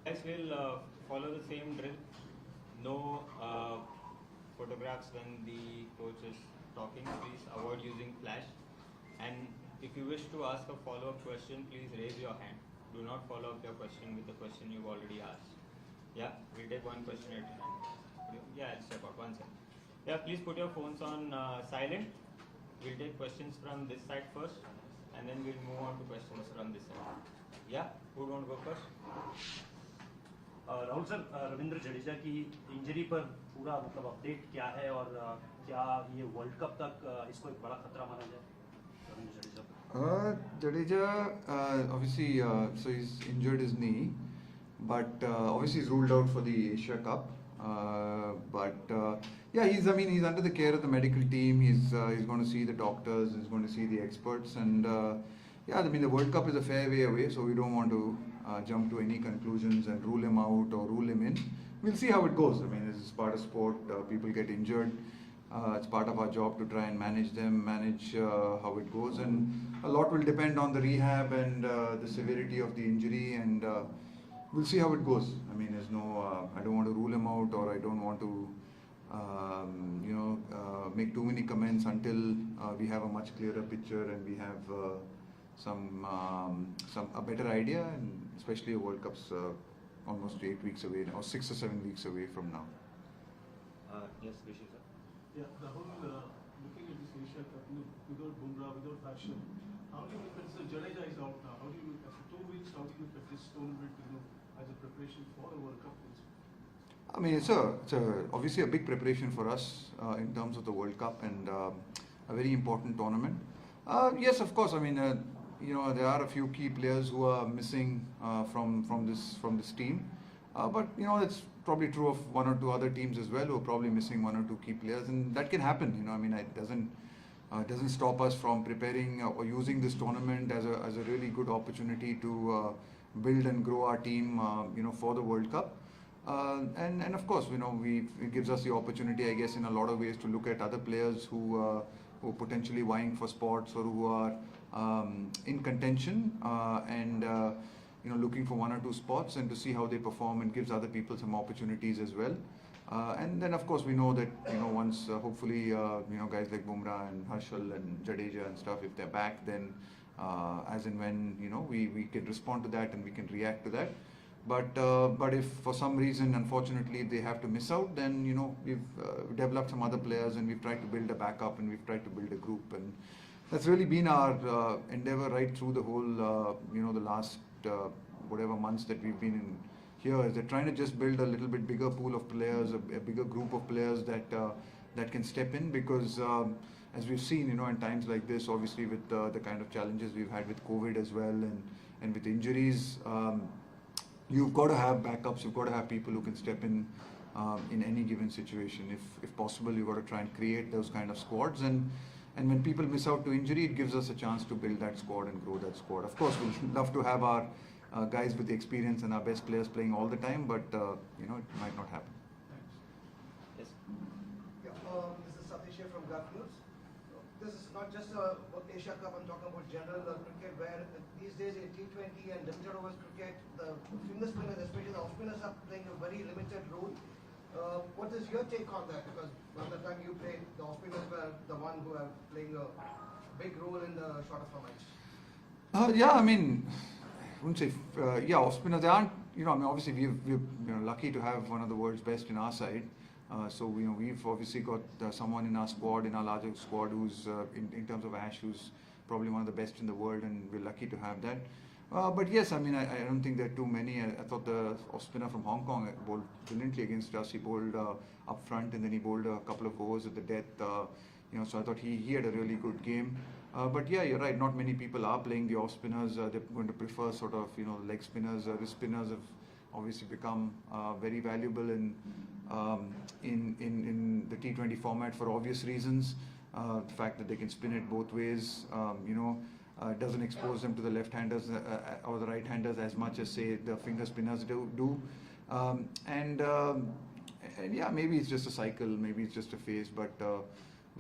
Guys, we'll follow the same drill. No photographs when the coach is talking. Please avoid using flash. And if you wish to ask a follow-up question, please raise your hand. Do not follow up your question with the question you've already asked. Yeah, we'll take one question at a time. Yeah, I'll step out. One second. Yeah, please put your phones on silent. We'll take questions from this side first, and then we'll move on to questions from this side. Yeah, who don't go first? Rahul sir, Ravindra Jadeja की injury पर पूरा मतलब update क्या है और क्या ये world cup तक इसको एक बड़ा खतरा माना जाए रविंद्र जडेजा पर? Jadeja, obviously, so he's injured his knee, but obviously he's ruled out for the Asia Cup. Yeah, he's under the care of the medical team. He's going to see the doctors. He's going to see the experts, and yeah, I mean the World Cup is a fair way away, so we don't want to jump to any conclusions and rule him out or rule him in. We'll see how it goes. I mean, this is part of sport. People get injured. It's part of our job to try and manage them, manage how it goes, and a lot will depend on the rehab and the severity of the injury, and we'll see how it goes. I mean, there's no, I don't want to rule him out, or I don't want to, make too many comments until we have a much clearer picture and we have a better idea, and especially a World Cup's almost 8 weeks away, or 6 or 7 weeks away from now. Yes, Rishi sir. Yeah, Rahul, looking at this Asia Cup, without Bumrah, without Fashion, how do you look at this? Jadeja is out now. How do you look after 2 weeks? How do you look at this tournament, as a preparation for the World Cup? I mean, it's obviously a big preparation for us in terms of the World Cup, and a very important tournament. Yes, of course. I mean, there are a few key players who are missing from this team, but it's probably true of one or two other teams as well who are probably missing one or two key players, and that can happen. I mean, it doesn't stop us from preparing or using this tournament as a really good opportunity to build and grow our team, for the World Cup. And of course, it gives us the opportunity, I guess, in a lot of ways to look at other players who are potentially vying for spots or who are in contention, and looking for one or two spots, and to see how they perform, and gives other people some opportunities as well. And then of course we know that once hopefully guys like Bumrah and Harshal and Jadeja and stuff, if they're back, then as and when we can respond to that and we can react to that. But if for some reason, unfortunately, they have to miss out, then we've developed some other players, and we've tried to build a backup, and we've tried to build a group, and that's really been our endeavor right through the whole the last whatever months that we've been in here. Is they're trying to just build a little bit bigger pool of players, a bigger group of players that can step in, because as we've seen, in times like this, obviously with the kind of challenges we've had with COVID as well, and with injuries. You've got to have backups. You've got to have people who can step in any given situation. If possible, you've got to try and create those kind of squads. And when people miss out to injury, it gives us a chance to build that squad and grow that squad. Of course, we'd love to have our guys with the experience and our best players playing all the time, but it might not happen. Yes. Yeah, this is Satish here from Gulf News. This is not just about Asia Cup, I'm talking about general cricket, where these days in T20 and limited overs cricket, the finger spinners, especially the off spinners, are playing a very limited role. What is your take on that? Because by the time you played, the off spinners were the one who are playing a big role in the shorter formats. Yeah, I mean, I wouldn't say, off spinners, they aren't, obviously we're lucky to have one of the world's best in our side. So we've obviously got someone in our squad, in our larger squad, who's in terms of Ash, who's probably one of the best in the world, and we're lucky to have that. But yes, I mean, I don't think there are too many. I thought the off spinner from Hong Kong bowled brilliantly against us. He bowled up front, and then he bowled a couple of overs at the death. So I thought he had a really good game. But yeah, you're right. Not many people are playing the off spinners. They're going to prefer sort of leg spinners. Wrist spinners have obviously become very valuable in the T20 format for obvious reasons. The fact that they can spin it both ways, doesn't expose them to the left-handers or the right-handers as much as, say, the finger spinners do. And yeah, maybe it's just a cycle, maybe it's just a phase, but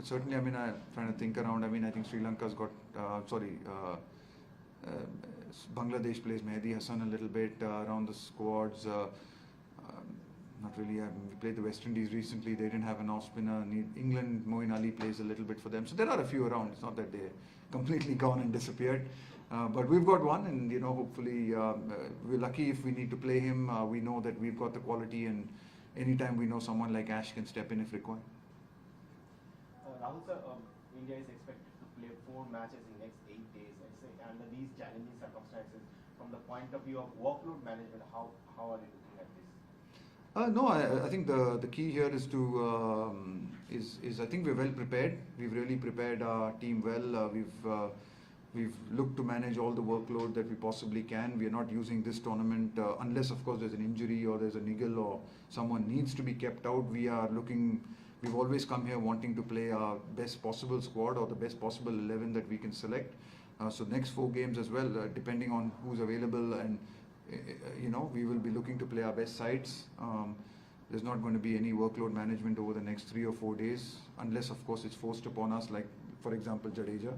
certainly, I mean, I'm trying to think around. I mean, I think Sri Lanka's got, Bangladesh plays Mehdi Hassan a little bit around the squads. Not really. We played the West Indies recently. They didn't have an off spinner. England, Moeen Ali plays a little bit for them. So there are a few around. It's not that they're completely gone and disappeared. But we've got one, and hopefully we're lucky if we need to play him. We know that we've got the quality, and anytime we know someone like Ash can step in if required. Rahul sir, India is expected to play 4 matches in next 8 days, I say, under these challenging circumstances. From the point of view of workload management, how are you looking at this? No, I think the key here is to I think we're well prepared. We've really prepared our team well. We've looked to manage all the workload that we possibly can. We are not using this tournament unless, of course, there's an injury or there's a niggle or someone needs to be kept out. We've always come here wanting to play our best possible squad or the best possible 11 that we can select. So next 4 games as well, depending on who's available, and we will be looking to play our best sides. There's not going to be any workload management over the next 3 or 4 days, unless, of course, it's forced upon us, like, for example, Jadeja.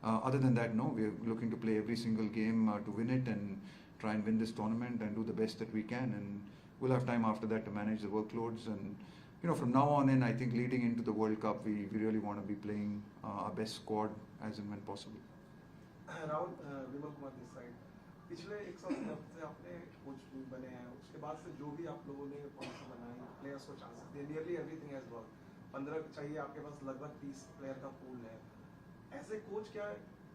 Other than that, no, we're looking to play every single game to win it and try and win this tournament and do the best that we can. And we'll have time after that to manage the workloads. And, from now on in, I think leading into the World Cup, we really want to be playing our best squad as and when possible. Rahul Vimal Kumar this side पिछले 100 दिन से आपने coach बने हैं, उसके बाद से जो भी आप लोगों ने पॉलिसी बनाई, प्लेयर्स को चांसेस दिए, नियरली एवरीथिंग हैज वर्क। 15 चाहिए, आपके पास लगभग 30 प्लेयर का पूल है। ऐसे कोच क्या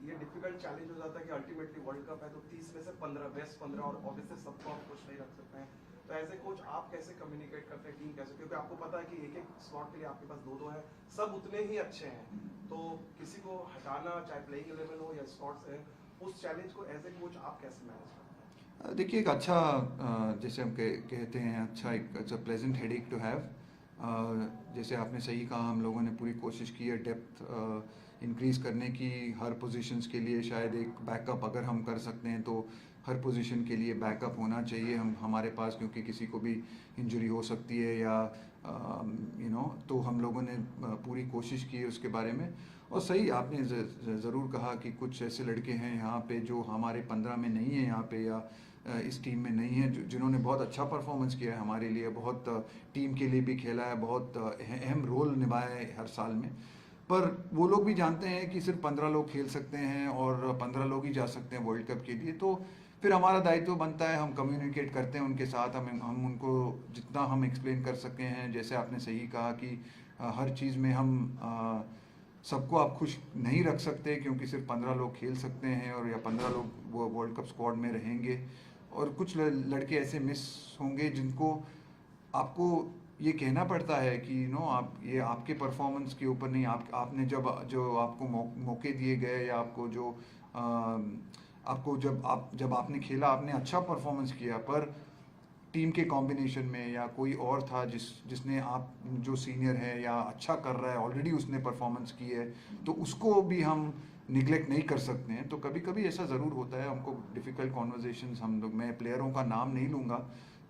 ये डिफिकल्ट चैलेंज हो जाता है कि अल्टीमेटली वर्ल्ड कप है तो 30 में से 15 बेस्ट 15 और ऑब्वियसली सबको आप कुछ नहीं रख सकते हैं, तो ऐसे कोच आप कैसे कम्युनिकेट करते हैं टीम कैसे, क्योंकि आपको पता है कि एक एक स्लॉट के लिए आपके पास 2-2 है, सब उतने ही अच्छे हैं, तो किसी को हटाना चाहे प्लेइंग 11 हो या स्कॉट्स है, उस चैलेंज को एज ए कोच आप कैसे मैनेज करते हैं? देखिए, एक अच्छा जैसे हम कहते हैं अच्छा एक प्लेजेंट हेडेक टू हैव। जैसे आपने सही कहा, हम लोगों ने पूरी कोशिश की है डेप्थ इंक्रीज़ करने की हर पोजीशंस के लिए। शायद एक बैकअप अगर हम कर सकते हैं तो हर पोजीशन के लिए बैकअप होना चाहिए हमारे पास, क्योंकि किसी को भी इंजरी हो सकती है या तो हम लोगों ने पूरी कोशिश की है उसके बारे में। और सही आपने ज़रूर कहा कि कुछ ऐसे लड़के हैं यहाँ पे जो हमारे 15 में नहीं है यहाँ पे या इस टीम में नहीं है, जिन्होंने बहुत अच्छा परफॉर्मेंस किया है हमारे लिए, बहुत टीम के लिए भी खेला है, बहुत अहम रोल निभाया है हर साल में। पर वो लोग भी जानते हैं कि सिर्फ 15 लोग खेल सकते हैं और 15 लोग ही जा सकते हैं वर्ल्ड कप के लिए, तो फिर हमारा दायित्व बनता है हम कम्युनिकेट करते हैं उनके साथ, हम उनको जितना हम एक्सप्लेन कर सके हैं। जैसे आपने सही कहा कि हर चीज़ में हम सबको आप खुश नहीं रख सकते, क्योंकि सिर्फ 15 लोग खेल सकते हैं और या 15 लोग वो वर्ल्ड कप स्क्वाड में रहेंगे, और कुछ लड़के ऐसे मिस होंगे जिनको आपको ये कहना पड़ता है कि आप ये आपके परफॉर्मेंस के ऊपर नहीं, आपने जो आपको मौके दिए गए या आपको जो आपको जब आपने खेला आपने अच्छा परफॉर्मेंस किया, पर टीम के कॉम्बिनेशन में या कोई और था जिसने आप जो सीनियर है या अच्छा कर रहा है ऑलरेडी उसने परफॉर्मेंस की है, तो उसको भी हम निगलेक्ट नहीं कर सकते हैं। तो कभी कभी ऐसा ज़रूर होता है, हमको डिफ़िकल्ट कॉन्वर्जेशंस मैं प्लेयरों का नाम नहीं लूँगा,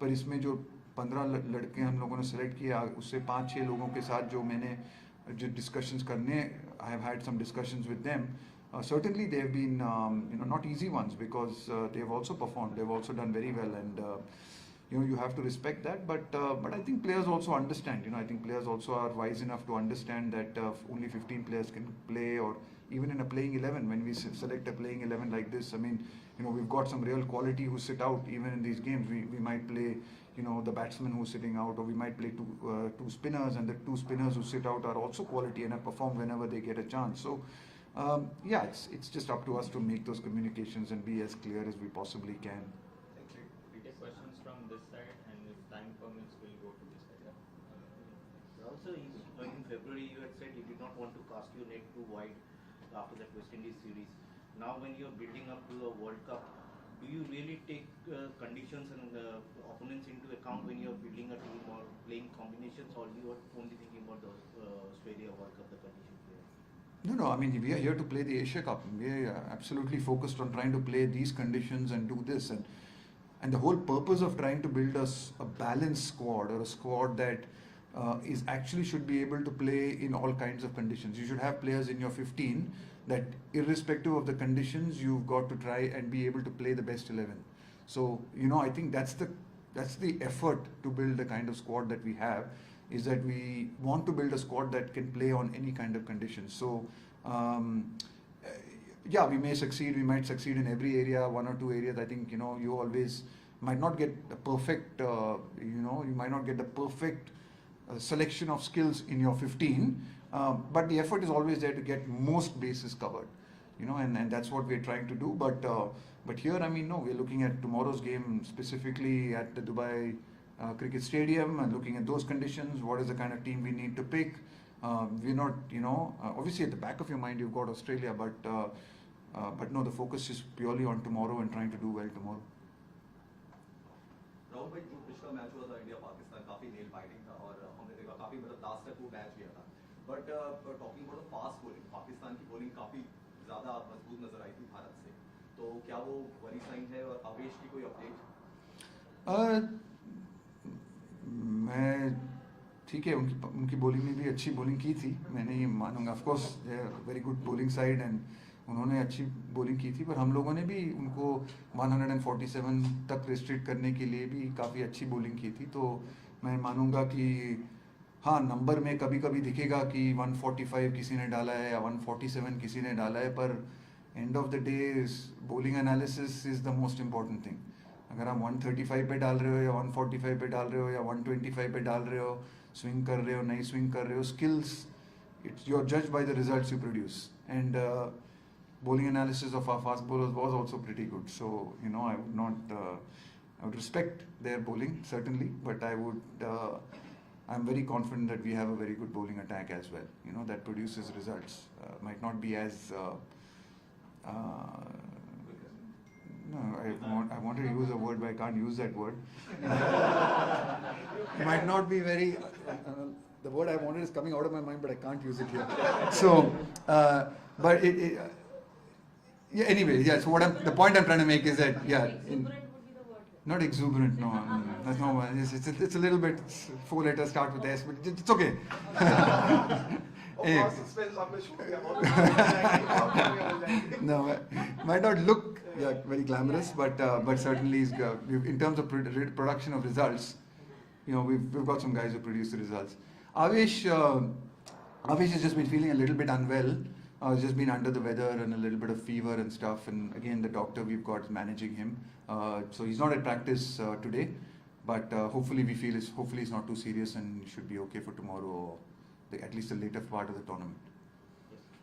पर इसमें जो 15 लड़के हम लोगों ने सेलेक्ट किया उससे 5-6 लोगों के साथ जो डिस्कशंस करने, I have had some discussions with them. Certainly they have been not easy ones, because they have also performed, they have also done very well, and you have to respect that, but I think players also understand. I think players also are wise enough to understand that only 15 players can play, or even in a playing 11, when we select a playing 11 like this, I mean, we've got some real quality who sit out even in these games. We might play the batsman who's sitting out, or we might play two spinners, and the 2 spinners who sit out are also quality and have performed whenever they get a chance. So yeah, it's just up to us to make those communications and be as clear as we possibly can. Thank you. We take questions from this side, and if time permits, we'll go to this side. Also, in February, you had said you did not want to cast your net too wide after that West Indies series. Now, when you're building up to a World Cup, do you really take conditions and opponents into account when you're building a team or playing combinations, or you are only thinking about the Australia World Cup, the conditions there? No, I mean, we are here to play the Asia Cup. We are absolutely focused on trying to play these conditions and do this. And the whole purpose of trying to build a balanced squad, or a squad that should be able to play in all kinds of conditions. You should have players in your 15 that irrespective of the conditions, you've got to try and be able to play the best 11. So, I think that's the effort to build the kind of squad that we have, is that we want to build a squad that can play on any kind of conditions. So, yeah, we may succeed, we might succeed in every area, one or two areas. I think, you always might not get a perfect, you might not get the perfect selection of skills in your 15, but the effort is always there to get most bases covered, and that's what we're trying to do. But here, no, we're looking at tomorrow's game specifically at the Dubai cricket stadium and looking at those conditions. What is the kind of team we need to pick? We're not, obviously at the back of your mind you've got Australia, but no, the focus is purely on tomorrow and trying to do well tomorrow. Rahul भाई, जो पिछला match हुआ था India Pakistan, काफी nail biting था और हमने देखा काफी लास्ट तक वो मैच गया था. But talking about the fast bowling, Pakistan की बॉलिंग काफी ज्यादा मजबूत नजर आई थी भारत से, तो क्या वो वरी साइन है? और आवेश की कोई अपडेट? मैं ठीक है, उनकी बॉलिंग में भी अच्छी बॉलिंग की थी, मैं नहीं मानूंगा. Of course very good bowling side and उन्होंने अच्छी बॉलिंग की थी, पर हम लोगों ने भी उनको 147 तक रिस्ट्रिक्ट करने के लिए भी काफ़ी अच्छी बॉलिंग की थी. तो मैं मानूंगा कि हाँ, नंबर में कभी कभी दिखेगा कि 145 किसी ने डाला है या 147 किसी ने डाला है, पर end of the day bowling analysis is the most important thing. अगर आप 135 पे डाल रहे हो या 145 पे डाल रहे हो या 125 पे डाल रहे हो, स्विंग कर रहे हो नहीं स्विंग कर रहे हो, skills, it's you are judged by the results you produce. And bowling analysis of our fast bowlers was also pretty good. So, I would not, I would respect their bowling, certainly, but I'm very confident that we have a very good bowling attack as well, that produces results. Might not be as, no, I wanted to use a word, but I can't use that word. Might not be very, the word I wanted is coming out of my mind, but I can't use it here. So, but yeah, anyway, yeah, so the point I'm trying to make is that, yeah. Exuberant would be the word. Not exuberant, no. That's no one. It's a little bit, 4 letters start with S, but it's okay. No, might not look very glamorous, but certainly in terms of production of results, we've got some guys who produce the results. Avesh has just been feeling a little bit unwell. He's just been under the weather and a little bit of fever and stuff, and again the doctor we've got is managing him. So he's not at practice today, but hopefully it's not too serious and he should be okay for tomorrow, or at least the later part of the tournament.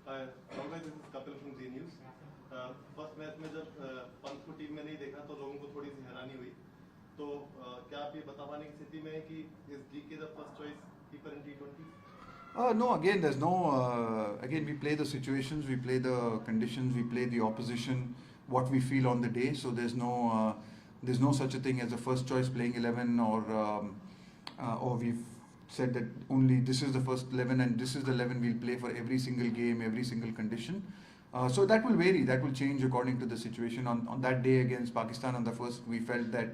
Rahul, this is Kapil from Z News. First match में जब पंत को team में नहीं देखा तो लोगों को थोड़ी सी हैरानी हुई, तो क्या आप ये बता पाने की स्थिति में है कि is DK the first choice keeper in T20? No, again, there's no, again, we play the situations, we play the conditions, we play the opposition, what we feel on the day. So there's no such a thing as a first choice playing 11, or we've said that only this is the first 11 and this is the 11 we'll play for every single game, every single condition. So that will vary, that will change according to the situation. On that day against Pakistan on the first, we felt that,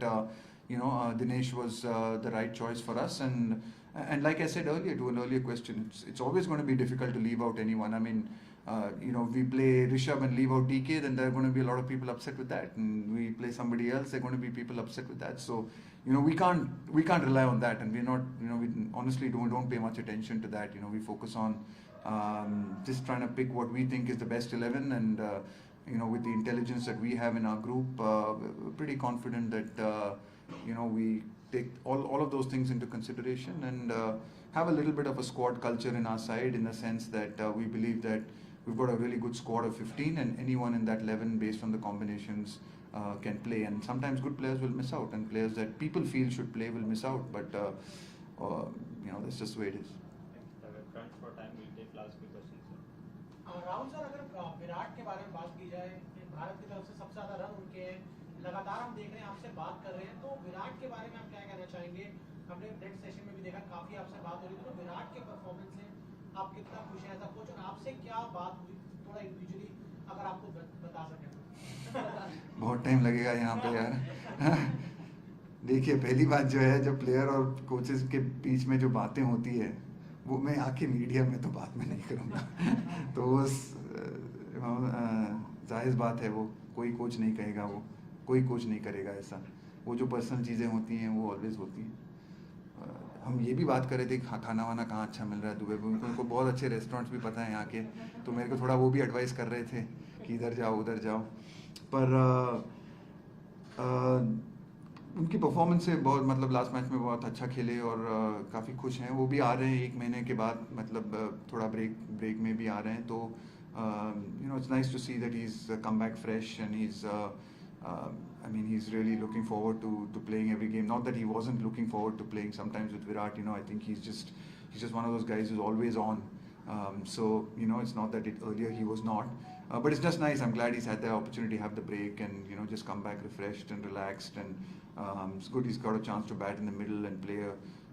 Dinesh was the right choice for us. And like I said earlier to an earlier question, it's always going to be difficult to leave out anyone. I mean, we play Rishabh and leave out DK, then there are going to be a lot of people upset with that. And we play somebody else, there are going to be people upset with that. So, we can't rely on that, and we're not, we honestly don't pay much attention to that. We focus on just trying to pick what we think is the best 11, and with the intelligence that we have in our group, we're pretty confident that we take all of those things into consideration and have a little bit of a squad culture in our side, in the sense that we believe that we've got a really good squad of 15, and anyone in that 11 based on the combinations can play. And sometimes good players will miss out, and players that people feel should play will miss out, but that's just the way it is. Crunch for time, we'll take last few questions. Rahul sir, अगर विराट के बारे में बात की जाए, भारत की तरफ से सबसे ज्यादा रन उनके लगातार हम देख रहे हैं, आपसे बात कर रहे हैं, तो विराट के बारे में आप क्या कहना चाहेंगे? हमने नेट सेशन में भी देखा, काफी आपसे बात हो रही थी, तो विराट के परफॉर्मेंस से आप कितना खुश हैं एज अ कोच, और आपसे क्या बात हुई थोड़ा इंडिविजुअली अगर आपको बता सकें? बहुत टाइम लगेगा यहाँ पे यार. देखिए, पहली बात जो है, जब प्लेयर और कोचेस के बीच में जो बातें होती है, वो मैं आके मीडिया में तो बात में नहीं करूँगा. तो जाहिर बात है, वो कोई कोच नहीं कहेगा, वो कोई कोच नहीं करेगा ऐसा. वो जो पर्सनल चीज़ें होती हैं वो ऑलवेज होती हैं. हम ये भी बात कर रहे थे खाना वाना कहाँ अच्छा मिल रहा है दुबई में. उनको बहुत अच्छे रेस्टोरेंट्स भी पता है यहाँ के, तो मेरे को थोड़ा वो भी एडवाइस कर रहे थे कि इधर जाओ उधर जाओ. पर उनकी परफॉर्मेंस से बहुत, मतलब लास्ट मैच में बहुत अच्छा खेले और काफ़ी खुश हैं. वो भी आ रहे हैं 1 महीने के बाद, मतलब थोड़ा ब्रेक में भी आ रहे हैं. तो it's nice to see that he's come back fresh and he's I mean he's really looking forward to playing every game. Not that he wasn't looking forward to playing sometimes with Virat, I think he's just one of those guys who's always on. So it's not that earlier he was not, but it's just nice. I'm glad he's had the opportunity to have the break and just come back refreshed and relaxed. And it's good he's got a chance to bat in the middle and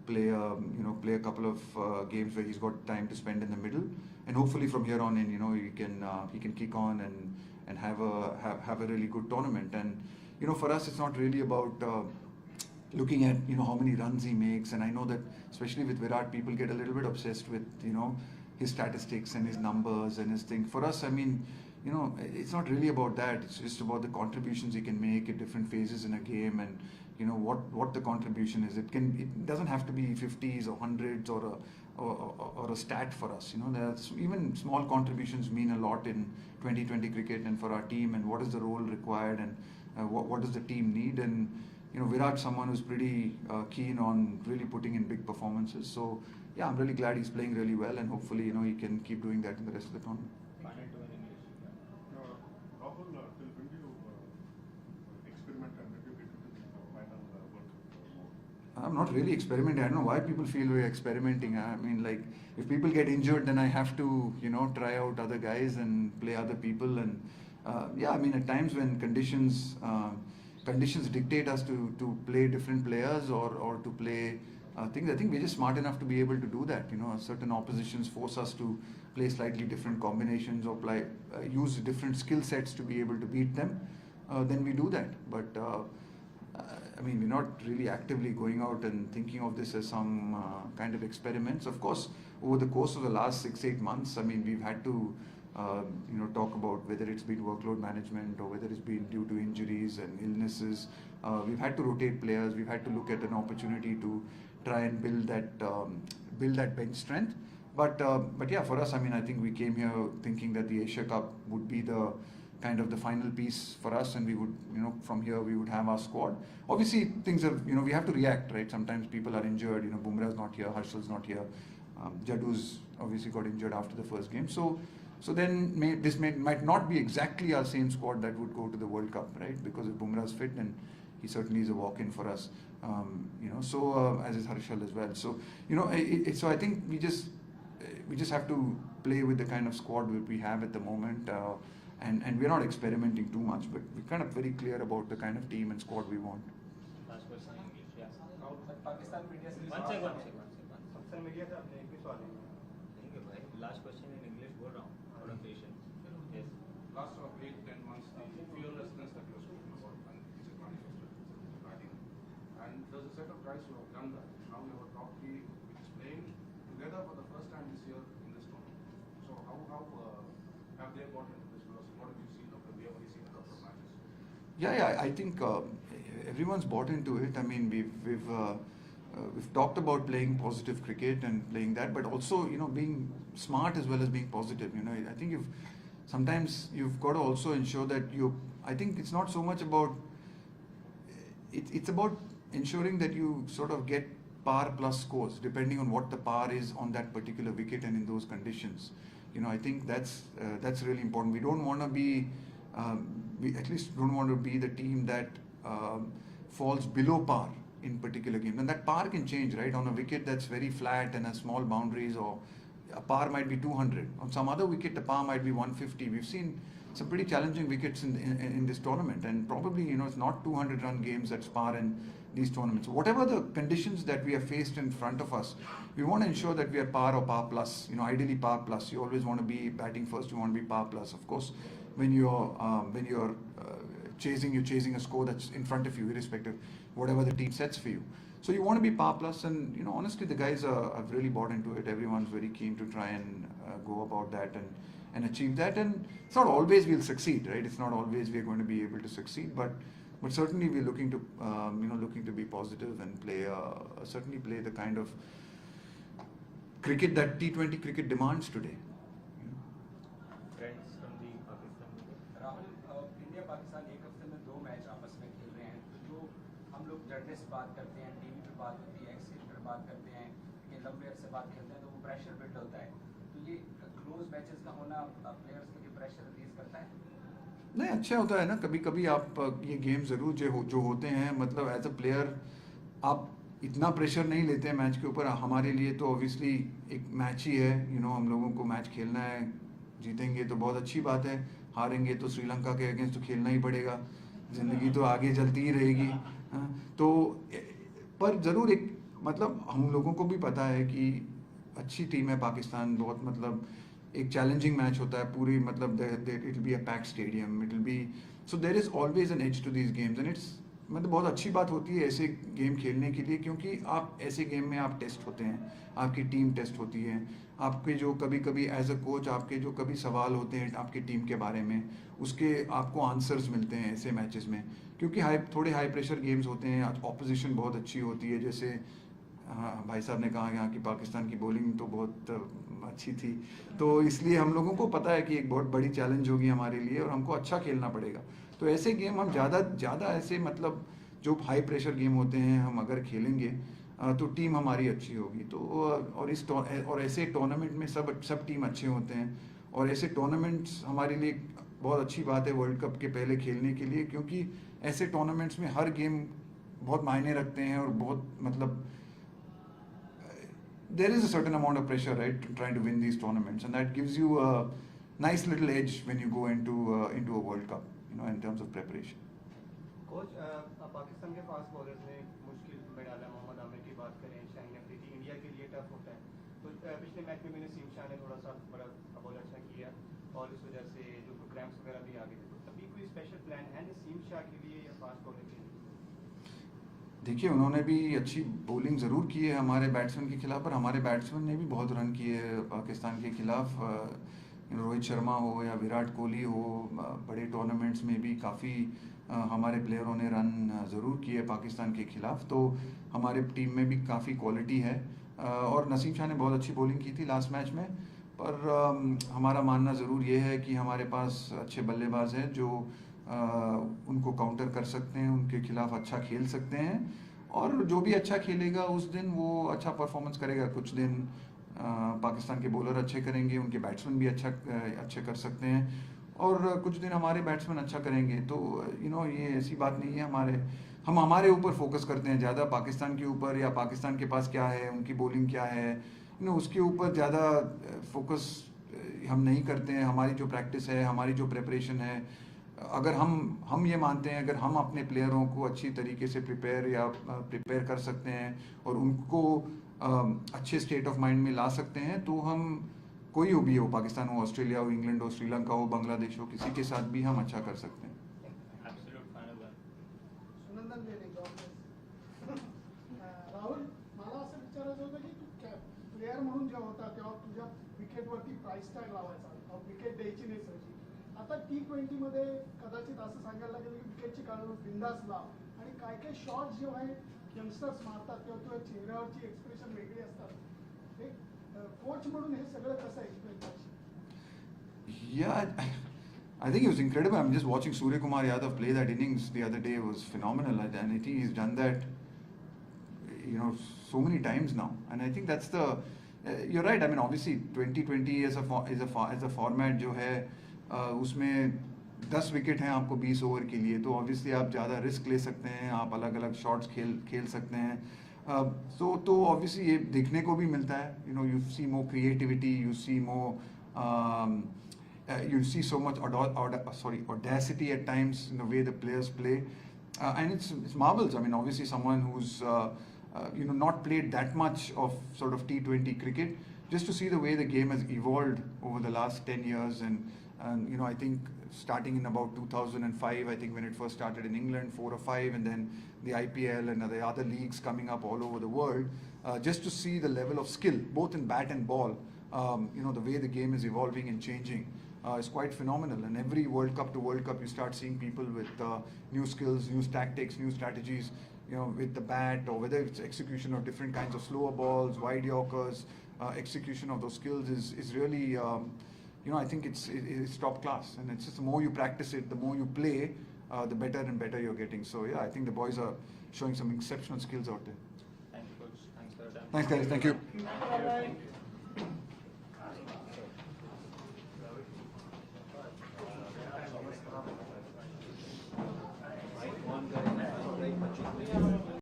play a couple of games where he's got time to spend in the middle. And hopefully from here on in, he can kick on and have a really good tournament. And for us, it's not really about looking at how many runs he makes. And I know that especially with Virat, people get a little bit obsessed with his statistics and his numbers and his thing. For us, I mean, it's not really about that. It's just about the contributions he can make at different phases in a game, and what the contribution is. It doesn't have to be 50s or 100s or a stat for us. There's even small contributions mean a lot in 2020 cricket and for our team, and what is the role required, and what does the team need. And Virat's someone who's pretty keen on really putting in big performances. So yeah, I'm really glad he's playing really well, and hopefully he can keep doing that in the rest of the tournament. Rahul, till when do you experiment and when do you get into the final World Cup mode? I'm not really experimenting. I don't know why people feel we're experimenting. I mean, like, if people get injured, then I have to, try out other guys and play other people. And yeah, I mean, at times when conditions dictate us to play different players or to play things, I think we're just smart enough to be able to do that. Certain oppositions force us to play slightly different combinations or use different skill sets to be able to beat them. Then we do that. But I mean, we're not really actively going out and thinking of this as some kind of experiments. Of course, over the course of the last 6-8 months, I mean, we've had to talk about whether it's been workload management or whether it's been due to injuries and illnesses. We've had to rotate players. We've had to look at an opportunity to try and build that bench strength. But yeah, for us, I mean, I think we came here thinking that the Asia Cup would be the kind of the final piece for us, and we would, from here we would have our squad. Obviously, things have, we have to react, right? Sometimes people are injured. Bumrah's not here, Harshal's not here. Jadu's obviously got injured after the first game. So then this might not be exactly our same squad that would go to the World Cup, right? Because if Bumrah's fit, then he certainly is a walk-in for us. So as is Harshal as well. So so I think we just have to play with the kind of squad that we have at the moment, and we're not experimenting too much, but we're kind of very clear about the kind of team and squad we want. Last question in English, yeah. Pakistan media से One second. Social media का अपने एक भी सवाल नहीं है भाई. Last question in English बोल रहा हूँ. थोड़ा patient. Yes. Last 8-10 months, the fearlessness that you're speaking about and is it manifested batting. And there's a set of guys who have done that. Now we have a top three which is playing together for the first time this year in this tournament. So how have they got into this? Because what have you seen of them? We have only seen a couple of matches. Yeah, I think everyone's bought into it. I mean, we've talked about playing positive cricket and playing that, but also being smart as well as being positive. I think sometimes you've got to also ensure that I think it's not so much about it's about ensuring that you sort of get par plus scores depending on what the par is on that particular wicket and in those conditions. I think that's really important. We don't want to be we at least don't want to be the team that falls below par in particular games. And that par can change, right? On a wicket that's very flat and has small boundaries, or a par might be 200. On some other wicket, the par might be 150. We've seen some pretty challenging wickets in this tournament, and probably it's not 200-run games that's par in these tournaments. Whatever the conditions that we are faced in front of us, we want to ensure that we are par or par plus. Ideally par plus. You always want to be batting first. You want to be par plus. Of course, when you're chasing a score that's in front of you, irrespective whatever the team sets for you. So you want to be par plus, and honestly, the guys have really bought into it. Everyone's very keen to try and go about that and achieve that. And it's not always we'll succeed, right? It's not always we're going to be able to succeed, but certainly we're looking to looking to be positive and certainly play the kind of cricket that T20 cricket demands today. Friends from the Pakistan. Rahul, India Pakistan एक हफ्ते में 2 match आपस में खेल रहे हैं, तो जो हम लोग जर्नलिस्ट बात करते हैं, टीवी पे बात होती है, एक्स पर बात करते हैं, कि लंबे अरसे बात खेलते हैं, तो वो प्रेशर बिल्ड होता है। तो ये क्लोज मैचेस का होना प्लेयर्स के लिए प्रेशर रिलीज करता है? नहीं, अच्छा होता है ना, कभी कभी आप ये गेम ज़रूर जो होते हैं, मतलब एज अ प्लेयर आप इतना प्रेशर नहीं लेते हैं मैच के ऊपर। हमारे लिए तो ऑब्वियसली एक मैच ही है, हम लोगों को मैच खेलना है, जीतेंगे तो बहुत अच्छी बात है, हारेंगे तो श्रीलंका के अगेंस्ट तो खेलना ही पड़ेगा, ज़िंदगी तो आगे चलती ही रहेगी। तो पर ज़रूर एक मतलब हम लोगों को भी पता है कि अच्छी टीम है पाकिस्तान, बहुत मतलब एक चैलेंजिंग मैच होता है पूरी, मतलब it will be a packed stadium, it will be, so there is always an edge to these games, and it's मतलब बहुत अच्छी बात होती है ऐसे गेम खेलने के लिए, क्योंकि आप ऐसे गेम में आप टेस्ट होते हैं, आपकी टीम टेस्ट होती है, आपके जो कभी कभी एज अ कोच आपके जो कभी सवाल होते हैं आपकी टीम के बारे में, उसके आपको आंसर्स मिलते हैं ऐसे मैचेस में, क्योंकि थोड़े हाई प्रेशर गेम्स होते हैं, ऑपोजिशन बहुत अच्छी होती है। जैसे भाई साहब ने कहा यहाँ की पाकिस्तान की बॉलिंग तो बहुत अच्छी थी, तो इसलिए हम लोगों को पता है कि एक बहुत बड़ी चैलेंज होगी हमारे लिए और हमको अच्छा खेलना पड़ेगा। तो ऐसे गेम हम ज़्यादा ऐसे मतलब जो हाई प्रेशर गेम होते हैं हम अगर खेलेंगे तो टीम हमारी अच्छी होगी। तो और ऐसे टूर्नामेंट में सब टीम अच्छे होते हैं, और ऐसे टूर्नामेंट्स हमारे लिए बहुत अच्छी बात है वर्ल्ड कप के पहले खेलने के लिए, क्योंकि ऐसे टूर्नामेंट्स में हर गेम बहुत मायने रखते हैं और बहुत मतलब there is a certain amount of pressure, right, trying to win these tournaments, and that gives you a nice little edge when you go into a World Cup, in terms of preparation. Coach, Pakistan के fast bowlers ने मुश्किल में डाला, मोहम्मद आमिर की बात करें, Shaheen Afridi, India के लिए टफ होता है। तो पिछले मैच में मैंने नसीम शाह ने थोड़ा सा बड़ा बॉल अच्छा किया और इस वजह से जो क्रैम्प्स वगैरह भी आ गए थे, तो अभी कोई स्पेशल प्लान है नसीम शाह के लिए या फास्ट बॉलर के लिए? देखिए, उन्होंने भी अच्छी बॉलिंग ज़रूर की है हमारे बैट्समैन के खिलाफ, पर हमारे बैट्समैन ने भी बहुत रन किए पाकिस्तान के खिलाफ। रोहित शर्मा हो या विराट कोहली हो, बड़े टूर्नामेंट्स में भी काफ़ी हमारे प्लेयरों ने रन ज़रूर किए पाकिस्तान के खिलाफ। तो हमारे टीम में भी काफ़ी क्वालिटी है, और नसीम शाह ने बहुत अच्छी बॉलिंग की थी लास्ट मैच में। पर हमारा मानना ज़रूर ये है कि हमारे पास अच्छे बल्लेबाज हैं जो उनको काउंटर कर सकते हैं, उनके खिलाफ अच्छा खेल सकते हैं, और जो भी अच्छा खेलेगा उस दिन वो अच्छा परफॉर्मेंस करेगा। कुछ दिन पाकिस्तान के बॉलर अच्छे करेंगे, उनके बैट्समैन भी अच्छे कर सकते हैं, और कुछ दिन हमारे बैट्समैन अच्छा करेंगे। तो ये ऐसी बात नहीं है, हम हमारे ऊपर फोकस करते हैं ज़्यादा, पाकिस्तान के ऊपर या पाकिस्तान के पास क्या है, उनकी बॉलिंग क्या है, उसके ऊपर ज़्यादा फोकस हम नहीं करते हैं। हमारी जो प्रैक्टिस है, हमारी जो प्रिपरेशन है, अगर हम ये मानते हैं अगर हम अपने प्लेयरों को अच्छी तरीके से प्रिपेयर कर सकते हैं और उनको अच्छे स्टेट ऑफ माइंड में ला सकते हैं, तो हम कोई भी हो, पाकिस्तान हो, ऑस्ट्रेलिया हो, इंग्लैंड हो, श्रीलंका हो, बांग्लादेश हो, किसी के साथ भी हम अच्छा कर सकते हैं। राहुल, मला असं विचारायचं होतं की तू प्लेयर म्हणून जेव्हा होता तेव्हा तुझ्या विकेटवरती प्राइस टॅग लावायचा, विकेट द्यायची नाही सर। आता T20 मध्ये कदाचित असं सांगायला लागेल की विकेटची काढून बिंदास लाव, आणि काय काय शॉट्स जेव्हा यंगस्टर्स मारतात तेव्हा तुझ्या चेहऱ्यावरची एक्सप्रेशन वेगळी असतात। एक कोच म्हणून हे सगळं कसं एक्सप्लेन करशील? Yeah, I think it was incredible. I'm just watching Surya Kumar Yadav play that innings the other day. It was phenomenal, and I think he's done that so many times now, and I think that's the you're right. I mean, obviously 2020 is a format जो है उसमें 10 wicket हैं आपको 20 over के लिए, तो obviously आप ज़्यादा रिस्क ले सकते हैं, आप अलग अलग शॉट्स खेल सकते हैं। तो ऑब्वियसली ये देखने को भी मिलता है, you see more creativity, you see more you see so much audacity at times in the way the players play, and it's marvels. I mean, obviously someone who's not played that much of sort of T20 cricket, just to see the way the game has evolved over the last 10 years, and I think starting in about 2005, I think when it first started in England, 4 or 5, and then the IPL and the other leagues coming up all over the world, just to see the level of skill both in bat and ball, the way the game is evolving and changing. is quite phenomenal. And every World Cup to World Cup, you start seeing people with new skills, new tactics, new strategies, with the bat, or whether it's execution of different kinds of slower balls, wide yorkers, execution of those skills is really, I think it's top class. And it's just the more you practice it, the more you play, the better and better you're getting. So yeah, I think the boys are showing some exceptional skills out there. Thank you, coach. Thanks for your time. Thanks, guys. Thank you. Thank you.